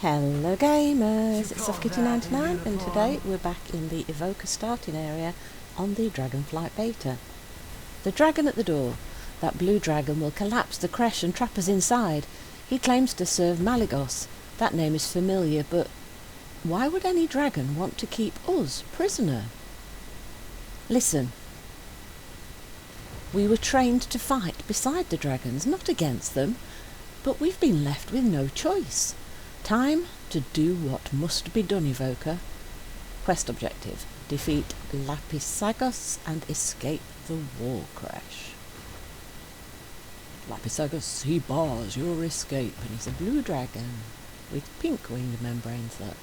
Hello gamers, it's SoftKitty99 and today we're back in the Evoker starting area on the Dragonflight Beta. The dragon at the door. That blue dragon will collapse the creche and trap us inside. He claims to serve Malygos. That name is familiar, but why would any dragon want to keep us prisoner? Listen. We were trained to fight beside the dragons, not against them, but we've been left with no choice. Time to do what must be done, Evoker. Quest objective: defeat Lapisagos and escape the war creche. Lapisagos, he bars your escape, and he's a blue dragon with pink winged membranes there.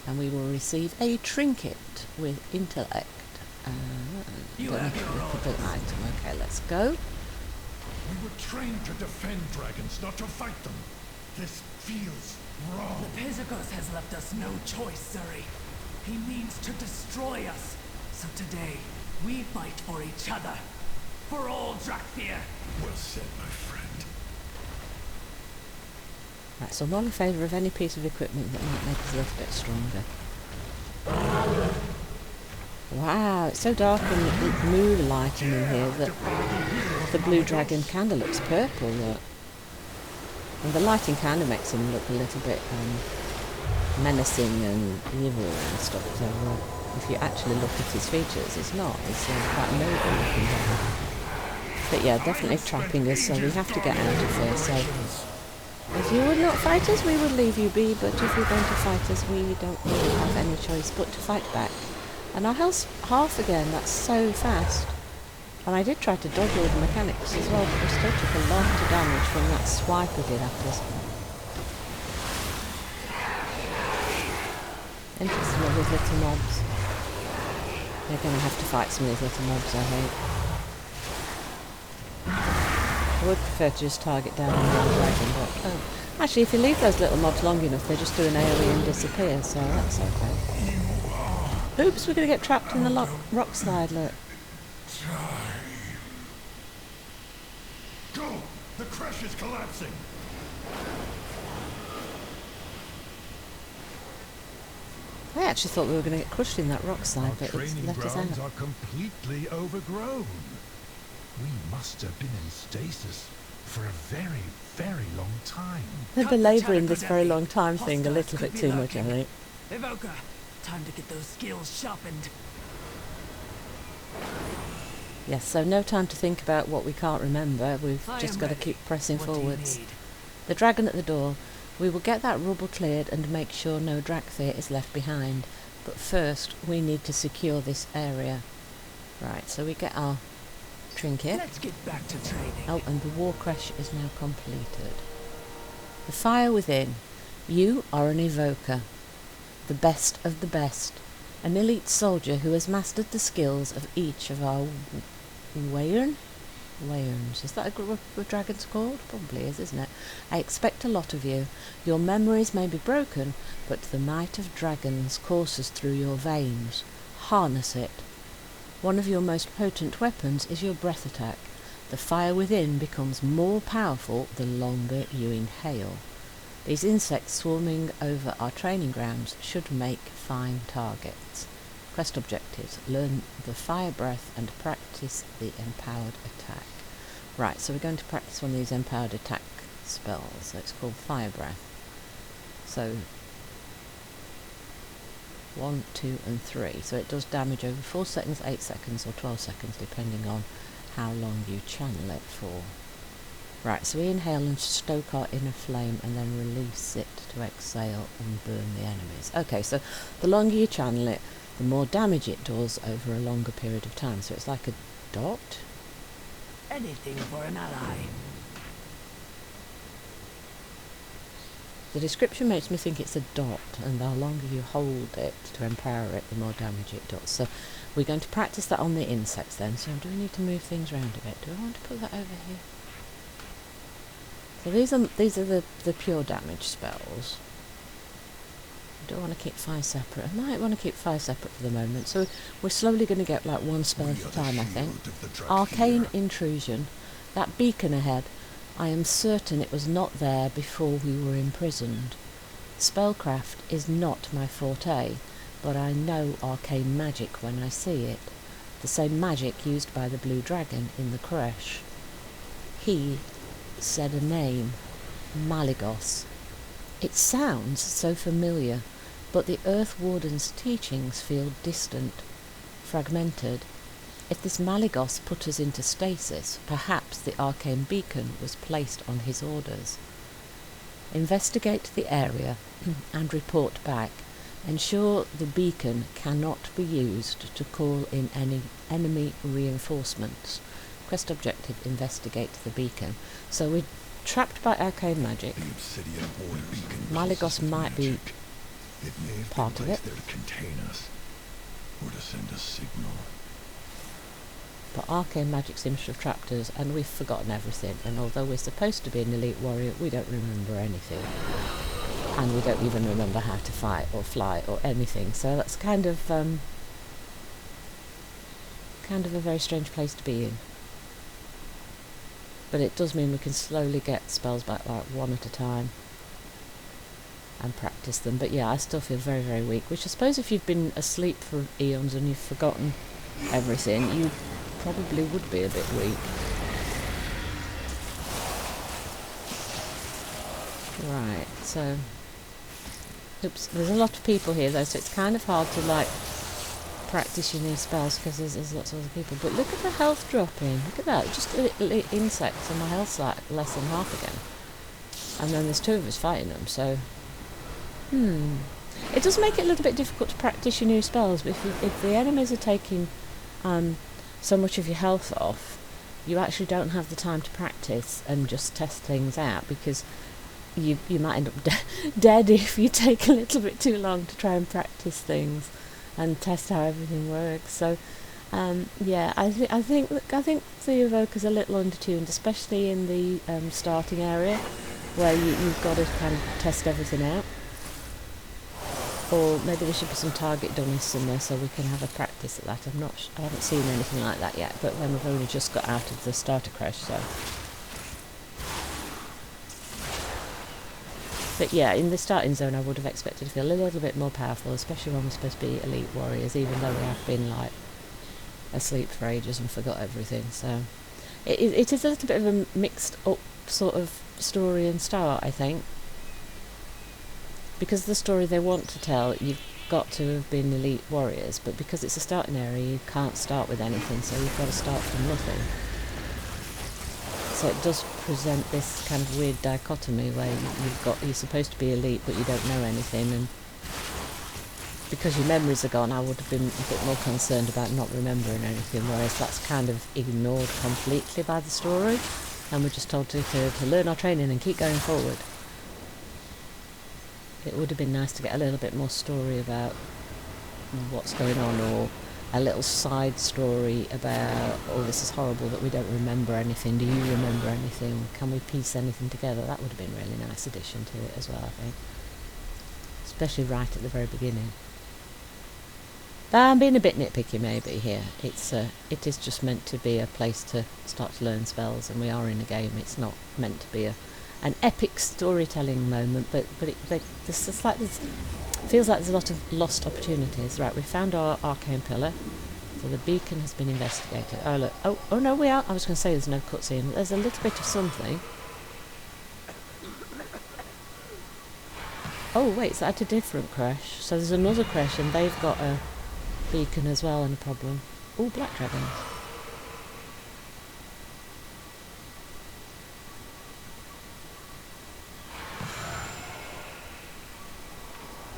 And we will receive a trinket with intellect. Don't have to look at the item. Okay, let's go. We were trained to defend dragons, not to fight them. This feels wrong. Lapisagos has left us no choice, Surrey. He means to destroy us. So today, we fight for each other. For all Drakthir. Well said, my friend. Right, so I'm all in favour of any piece of equipment that might make us a little bit stronger. Wow, it's so dark and moonlighting in here that the blue dragon kind of looks purple, look. And the lighting kind of makes him look a little bit menacing and evil and stuff. So if you actually look at his features, it's not. It's quite noble looking down. But yeah, definitely trapping us, so we have to get out of here. So if you would not fight us, we would leave you be. But if you're going to fight us, we don't really have any choice but to fight back. And our health's half again. That's so fast. And I did try to dodge all the mechanics as well, but we still took a lot of damage from that swipe we did at us. Interesting, all these little mobs. They're going to have to fight some of these little mobs, I hate. I would prefer to just target down on the dragon, but actually if you leave those little mobs long enough, they just do an AoE and disappear, so that's okay. Oops, we're going to get trapped in the rock slide, look. Go! The creche is collapsing! I actually thought we were going to get crushed in that rock slide, but it's Training let us grounds out. are completely overgrown. We must have been in stasis for a very, very long time. They're belabouring this very long time thing a little bit too much, I think. Evoker, time to get those skills sharpened. Yes, so no time to think about what we can't remember. We've just got to keep pressing forwards. The dragon at the door. We will get that rubble cleared and make sure no Drakthir is left behind. But first, we need to secure this area. Right, so we get our trinket. Let's get back to training. Oh, and the war creche is now completed. The fire within. You are an evoker. The best of the best. An elite soldier who has mastered the skills of each of our Wayerns. Is that a group of dragons called? Probably is, isn't it? I expect a lot of you. Your memories may be broken, but the might of dragons courses through your veins. Harness it. One of your most potent weapons is your breath attack. The fire within becomes more powerful the longer you inhale. These insects swarming over our training grounds should make fine targets. Quest objectives: learn the fire breath and practice the empowered attack. Right, so we're going to practice one of these empowered attack spells. So it's called fire breath. So 1, 2 and 3. So it does damage over 4 seconds, 8 seconds or 12 seconds depending on how long you channel it for. Right, so we inhale and stoke our inner flame and then release it to exhale and burn the enemies. Okay, so the longer you channel it, the more damage it does over a longer period of time. So it's like a dot. Anything for an ally. The description makes me think it's a dot, and the longer you hold it to empower it, the more damage it does. So we're going to practice that on the insects then. So do we need to move things around a bit? Do I want to put that over here? So these are the pure damage spells. I don't want to keep fire separate. I might want to keep fire separate for the moment. So we're slowly going to get like one spell at a time, I think. Arcane Intrusion. That beacon ahead. I am certain it was not there before we were imprisoned. Spellcraft is not my forte, but I know arcane magic when I see it. The same magic used by the blue dragon in the creche. He said a name. Malygos. It sounds so familiar, but the Earth Warden's teachings feel distant, fragmented. If this Malygos put us into stasis, perhaps the arcane beacon was placed on his orders. Investigate the area and report back. Ensure the beacon cannot be used to call in any enemy reinforcements. Quest objective, investigate the beacon. So we're trapped by arcane magic. The obsidian ore beacon Malygos might be it may have part been of it. placed there to contain us, or to send a signal. But arcane magic seems to have trapped us, and we've forgotten everything. And although we're supposed to be an elite warrior, we don't remember anything. And we don't even remember how to fight or fly or anything. So that's kind of a very strange place to be in. But it does mean we can slowly get spells back, like one at a time, and practice them. But yeah, I still feel very, very weak, which I suppose if you've been asleep for eons and you've forgotten everything, you probably would be a bit weak. Right, so oops, there's a lot of people here though, so it's kind of hard to like practice your new spells because there's lots of other people. But look at the health dropping. Look at that, just little insects and my health's like less than half again. And then there's two of us fighting them, so it does make it a little bit difficult to practice your new spells. But if the enemies are taking so much of your health off, you actually don't have the time to practice and just test things out, because you might end up dead if you take a little bit too long to try and practice things and test how everything works. So yeah, I think the Evoker's a little undertuned, especially in the starting area where you've got to kind of test everything out. Or maybe there should be some target dummies somewhere so we can have a practice at that. I haven't seen anything like that yet, but then we've only just got out of the starter crash, so. But yeah, in the starting zone I would have expected to feel a little bit more powerful, especially when we're supposed to be elite warriors, even though we have been like asleep for ages and forgot everything. So it is a little bit of a mixed up sort of story and start, I think. Because the story they want to tell, you've got to have been elite warriors, but because it's a starting area, you can't start with anything, so you've got to start from nothing. So it does present this kind of weird dichotomy where you're supposed to be elite, but you don't know anything, and because your memories are gone, I would have been a bit more concerned about not remembering anything, whereas that's kind of ignored completely by the story, and we're just told to learn our training and keep going forward. It would have been nice to get a little bit more story about what's going on, or a little side story about, oh, this is horrible that we don't remember anything. Do you remember anything? Can we piece anything together? That would have been a really nice addition to it as well, I think. Especially right at the very beginning. But I'm being a bit nitpicky maybe here. It is just meant to be a place to start to learn spells, and we are in a game. It's not meant to be an epic storytelling moment, but it feels like there's a lot of lost opportunities. Right, we found our Arcane Pillar, so the beacon has been investigated. Oh look, oh no, we are. I was going to say there's no cutscene, but there's a little bit of something. Oh wait, it's at a different creche. So there's another creche, and they've got a beacon as well and a problem. Oh, black dragons.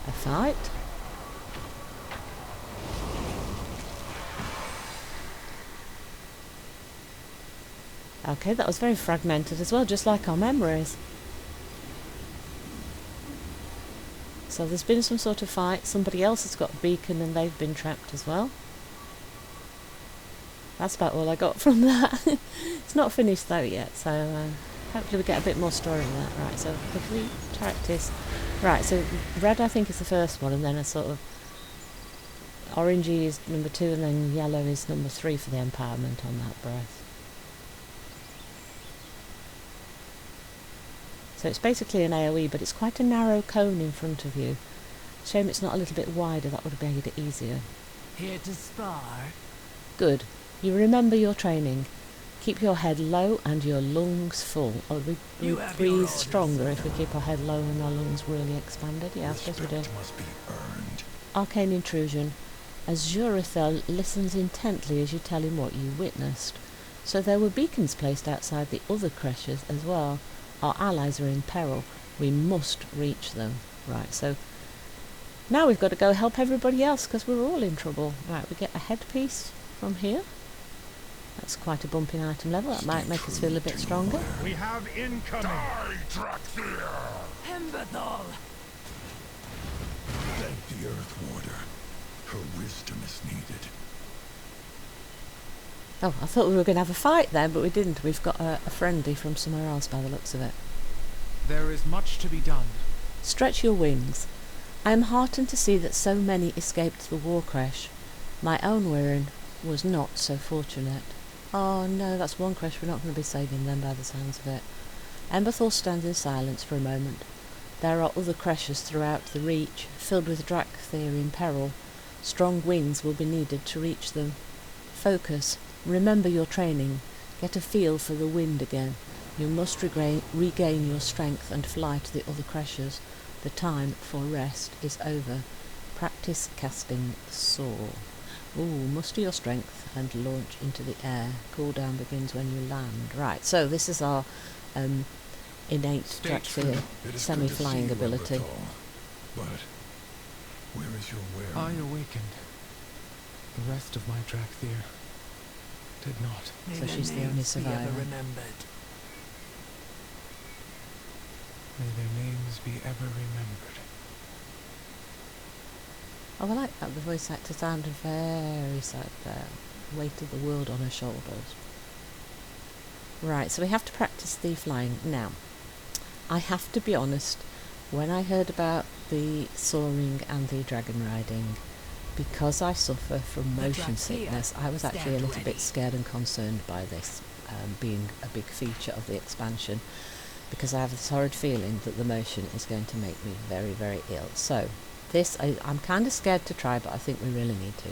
A fight. Okay, that was very fragmented as well, just like our memories. So there's been some sort of fight. Somebody else has got a beacon and they've been trapped as well. That's about all I got from that. It's not finished though yet, so hopefully we get a bit more story in that. Right, so complete practice. Right, so red I think is the first one, and then a sort of orangey is number 2, and then yellow is number 3 for the empowerment on that breath. So it's basically an AoE, but it's quite a narrow cone in front of you. Shame it's not a little bit wider, that would have made it easier. Here to spar? Good. You remember your training. Keep your head low and your lungs full. Oh, we You have your breathe orders, stronger if we sir. keep our head low and our lungs really expanded. Yeah, I suppose we do. Respect must be earned. Arcane Intrusion. Azurathel listens intently as you tell him what you witnessed. So there were beacons placed outside the other creches as well. Our allies are in peril. We must reach them. Right, so now we've got to go help everybody else because we're all in trouble. Right, we get a headpiece from here. That's quite a bumping item level. That might make us feel a bit stronger. We have incoming. Die, Draxir! Hembathol! Thank the Earth Warder. Her wisdom is needed. Oh, I thought we were going to have a fight there, but we didn't. We've got a friendly from somewhere else by the looks of it. There is much to be done. Stretch your wings. I am heartened to see that so many escaped the war crash. My own Wirren was not so fortunate. Oh no, that's one crash. We're not going to be saving them by the sounds of it. Emberthal stands in silence for a moment. There are other crashes throughout the Reach, filled with Draxir in peril. Strong winds will be needed to reach them. Focus. Remember your training. Get a feel for the wind again. You must regain your strength and fly to the other crashes. The time for rest is over. Practice casting Soar. Ooh, muster your strength and launch into the air. Cooldown begins when you land. Right, so this is our innate Draxir semi-flying ability. But where is your I Wirren? awakened. The rest of my Draxir did not. May So their she's the only names be ever survivor. remembered. May their names be ever remembered. Oh, I like that. The voice actor sounded very sad there. Weight of the world on her shoulders. Right, so we have to practice the flying. Now, I have to be honest, when I heard about the soaring and the dragon riding, because I suffer from motion sickness, I was actually a little bit scared and concerned by this being a big feature of the expansion, because I have this horrid feeling that the motion is going to make me very, very ill. So, this I'm kind of scared to try, but I think we really need to.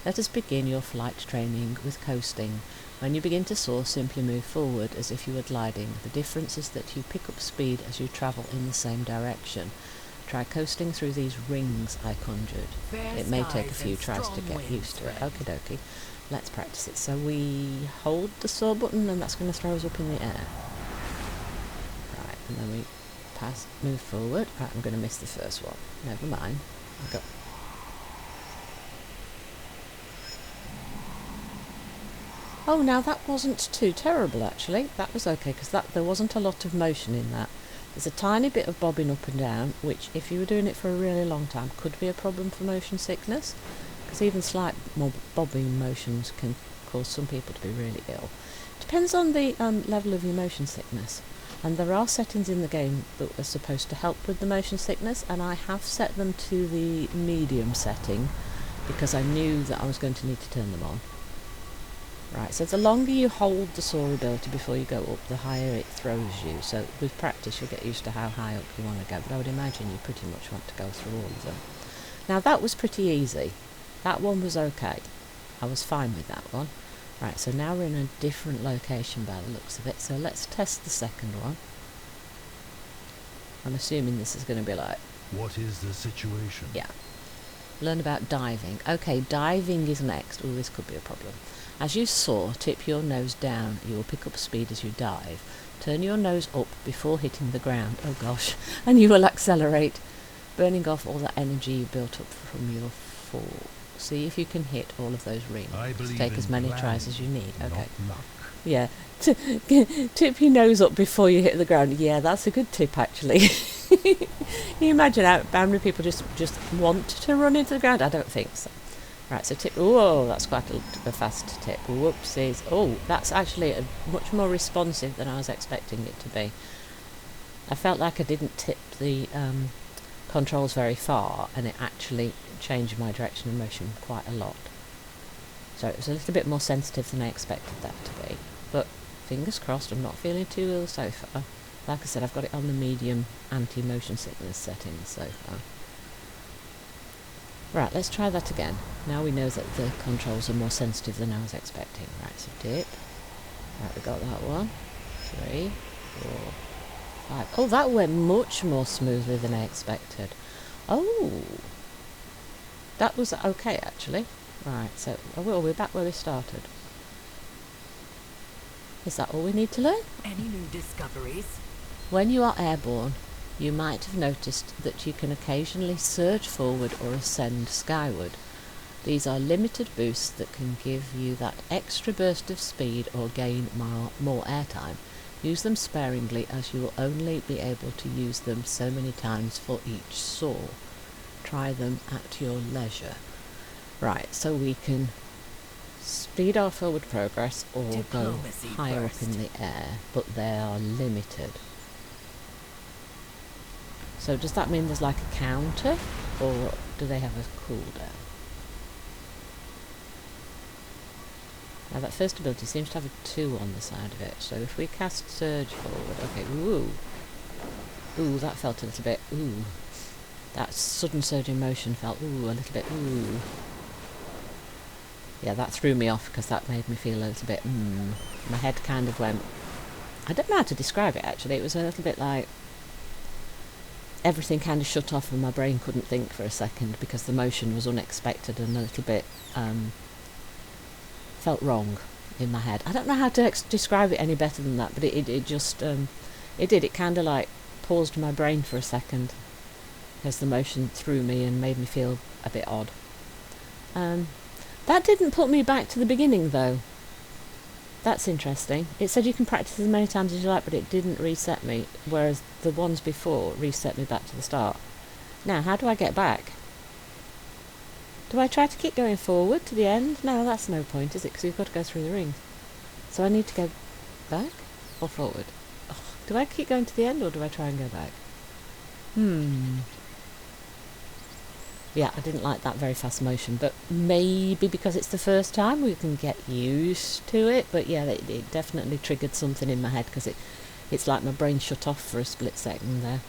Let us begin your flight training with coasting. When you begin to soar, simply move forward as if you were gliding. The difference is that you pick up speed as you travel in the same direction. Try coasting through these rings I conjured. It may take a few tries to get used to it. Okie dokie. Let's practice it. So we hold the soar button and that's going to throw us up in the air. Right, and then we move forward. Right, I'm going to miss the first one. Never mind. I got... Oh, now that wasn't too terrible actually. That was okay because there wasn't a lot of motion in that. There's a tiny bit of bobbing up and down, which if you were doing it for a really long time could be a problem for motion sickness, because even slight bobbing motions can cause some people to be really ill. Depends on the level of your motion sickness, and there are settings in the game that are supposed to help with the motion sickness, and I have set them to the medium setting because I knew that I was going to need to turn them on. Right, so the longer you hold the soar ability before you go up, the higher it throws you. So with practice you'll get used to how high up you want to go, but I would imagine you pretty much want to go through all of them. Now that was pretty easy. That one was okay. I was fine with that one. Right, so now we're in a different location by the looks of it, so let's test the second one. I'm assuming this is going to be like... What is the situation? Yeah. Learn about diving. Okay, diving is next. Oh, this could be a problem. As you soar, tip your nose down. You will pick up speed as you dive. Turn your nose up before hitting the ground. Oh gosh. And you will accelerate, burning off all the energy you built up from your fall. See if you can hit all of those rings. Take as many tries as you need. Okay. Not luck. Yeah. Tip your nose up before you hit the ground. Yeah, that's a good tip actually. Can you imagine how many people just want to run into the ground? I don't think so. Right, so tip. Whoa, that's quite a fast tip. Whoopsies. Oh, that's actually much more responsive than I was expecting it to be. I felt like I didn't tip the controls very far, and it actually changed my direction of motion quite a lot. So it was a little bit more sensitive than I expected that to be. But fingers crossed, I'm not feeling too ill so far. Like I said, I've got it on the medium anti-motion sickness setting so far. Right, let's try that again. Now we know that the controls are more sensitive than I was expecting. Right, so dip. Right, we got that one. 3, 4, 5. Oh, that went much more smoothly than I expected. Oh! That was okay, actually. Right, so we're back where we started. Is that all we need to learn? Any new discoveries? When you are airborne, you might have noticed that you can occasionally surge forward or ascend skyward. These are limited boosts that can give you that extra burst of speed or gain more airtime. Use them sparingly, as you will only be able to use them so many times for each soar. Try them at your leisure. Right, so we can speed our forward progress or Diplomacy go higher first. up in the air, but they are limited. So does that mean there's like a counter, or do they have a cooldown? Now that first ability seems to have a 2 on the side of it, so if we cast Surge forward, okay, ooh. Ooh, that felt a little bit, ooh. That sudden surge in motion felt, ooh, a little bit, ooh. Yeah, that threw me off because that made me feel a little bit, My head kind of went, I don't know how to describe it actually, it was a little bit like everything kind of shut off and my brain couldn't think for a second because the motion was unexpected and a little bit, felt wrong in my head. I don't know how to describe it any better than that, but it just, it kind of like paused my brain for a second as the motion threw me and made me feel a bit odd. That didn't put me back to the beginning though. That's interesting. It said you can practice as many times as you like, but it didn't reset me, whereas the ones before reset me back to the start. Now, how do I get back? Do I try to keep going forward to the end? No, that's no point, is it? Because we've got to go through the rings. So I need to go back or forward? Oh, do I keep going to the end or do I try and go back? Yeah, I didn't like that very fast motion, but maybe because it's the first time we can get used to it. But yeah, it definitely triggered something in my head because it's like my brain shut off for a split second there.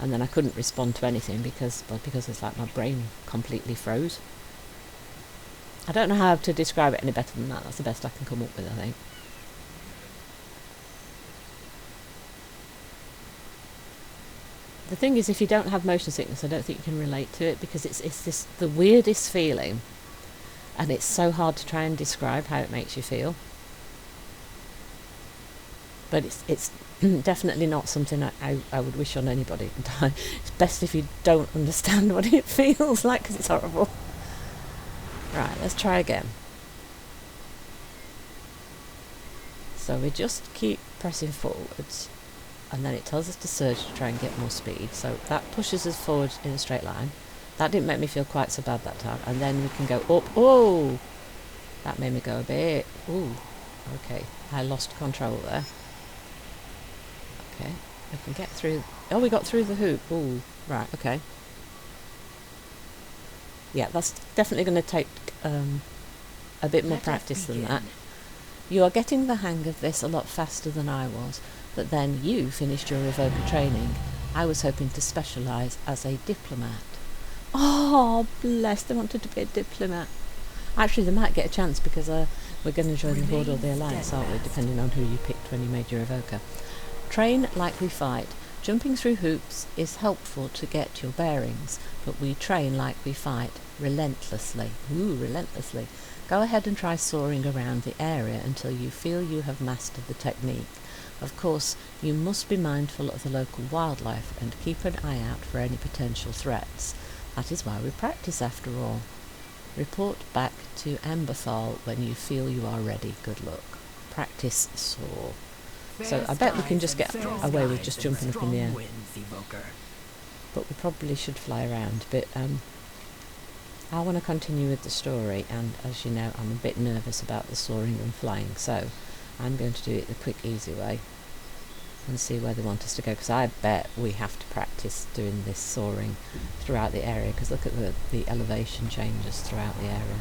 And then I couldn't respond to anything because it's like my brain completely froze. I don't know how to describe it any better than that. That's the best I can come up with, I think. The thing is, if you don't have motion sickness, I don't think you can relate to it because it's this the weirdest feeling, and it's so hard to try and describe how it makes you feel. But it's definitely not something I would wish on anybody. It's best if you don't understand what it feels like because it's horrible. Right, let's try again. So we just keep pressing forwards. And then it tells us to surge to try and get more speed. So that pushes us forward in a straight line. That didn't make me feel quite so bad that time. And then we can go up. Oh! That made me go a bit. Ooh. Okay. I lost control there. Okay. We can get through. Oh, we got through the hoop. Ooh. Right. Okay. Yeah, that's definitely going to take a bit more practice than that. You are getting the hang of this a lot faster than I was. But then you finished your Evoker training. I was hoping to specialise as a diplomat. Oh, bless, they wanted to be a diplomat. Actually, they might get a chance because we're going to join the Horde or the Alliance, aren't we? Depending on who you picked when you made your Evoker. Train like we fight. Jumping through hoops is helpful to get your bearings, but we train like we fight, relentlessly. Ooh, relentlessly. Go ahead and try soaring around the area until you feel you have mastered the technique. Of course, you must be mindful of the local wildlife and keep an eye out for any potential threats. That is why we practice after all. Report back to Emberthal when you feel you are ready. Good luck. Practice soar. So I bet we can just get away with just jumping up in the air. But we probably should fly around. But I want to continue with the story, and as you know, I'm a bit nervous about the soaring and flying, so I'm going to do it the quick, easy way and see where they want us to go, because I bet we have to practice doing this soaring throughout the area, because look at the elevation changes throughout the area.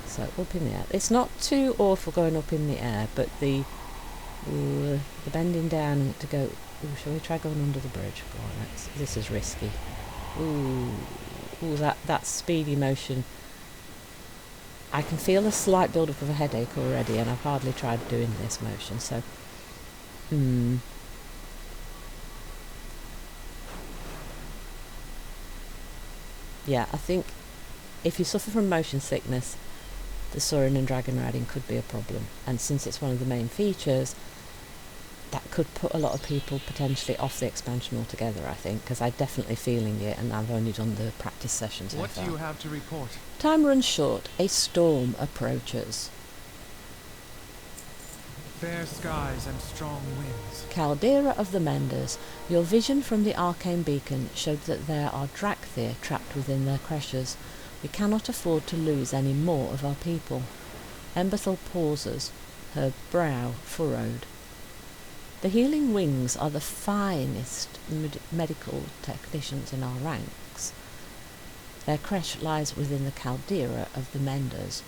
So up in the air. It's not too awful going up in the air, but the Ooh, the bending down to go... Ooh, shall we try going under the bridge? Go on, this is risky. Ooh, that speedy motion. I can feel a slight build-up of a headache already, and I've hardly tried doing this motion, so... Yeah, I think if you suffer from motion sickness, the soaring and dragon riding could be a problem. And since it's one of the main features, that could put a lot of people potentially off the expansion altogether, I think, because I'm definitely feeling it, and I've only done the practice sessions. What do you have to report? Time runs short. A storm approaches. Fair skies and strong winds. Caldera of the Menders, your vision from the Arcane Beacon showed that there are Dracthyr trapped within their creches. We cannot afford to lose any more of our people. Emberthal pauses, her brow furrowed. The Healing Wings are the finest medical technicians in our ranks. Their creche lies within the Caldera of the Menders.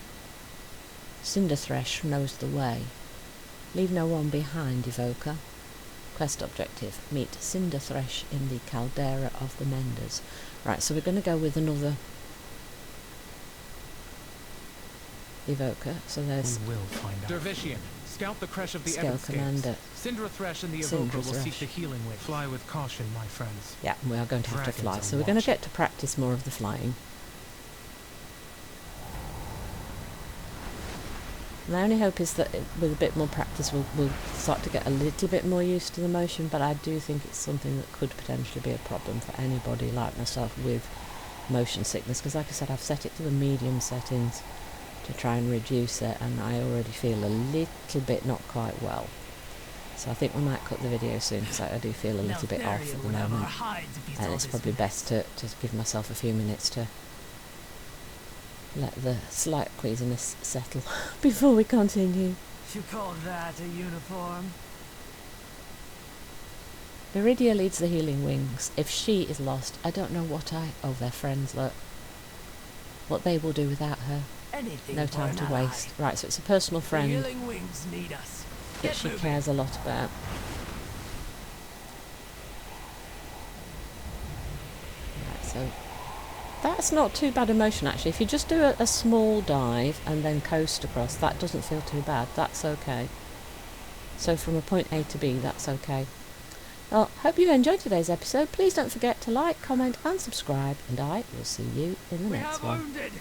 Cinderthresh knows the way. Leave no one behind, Evoker. Quest objective. Meet Cinderthresh in the Caldera of the Menders. Right, so we're going to go with another Evoker. So there's... We will find out. Dervishian, scout the creche of the Scale Commander. Cinderthresh and the Evoker will seek the healing way. Fly with caution, my friends. Yeah, we are going to have to fly. Dragons So we're going to get to practice more of the flying. My only hope is that with a bit more practice we'll start to get a little bit more used to the motion, but I do think it's something that could potentially be a problem for anybody like myself with motion sickness, because like I said, I've set it to the medium settings to try and reduce it, and I already feel a little bit not quite well. So I think we might cut the video soon, because I do feel a little bit off at the moment, and it's probably best to give myself a few minutes to let the slight queasiness settle before we continue. You call that a uniform? Viridia leads the Healing Wings. If she is lost, I don't know what oh, they're friends, look. What they will do without her. Anything No time to waste. Right, so it's a personal The friend Healing Wings need us. that Get she moving. cares a lot about. Right, so that's not too bad a motion, actually. If you just do a small dive and then coast across, that doesn't feel too bad. That's okay. So from a point A to B, that's okay. Well, hope you enjoyed today's episode. Please don't forget to like, comment and subscribe, and I will see you in the We next have one. wounded.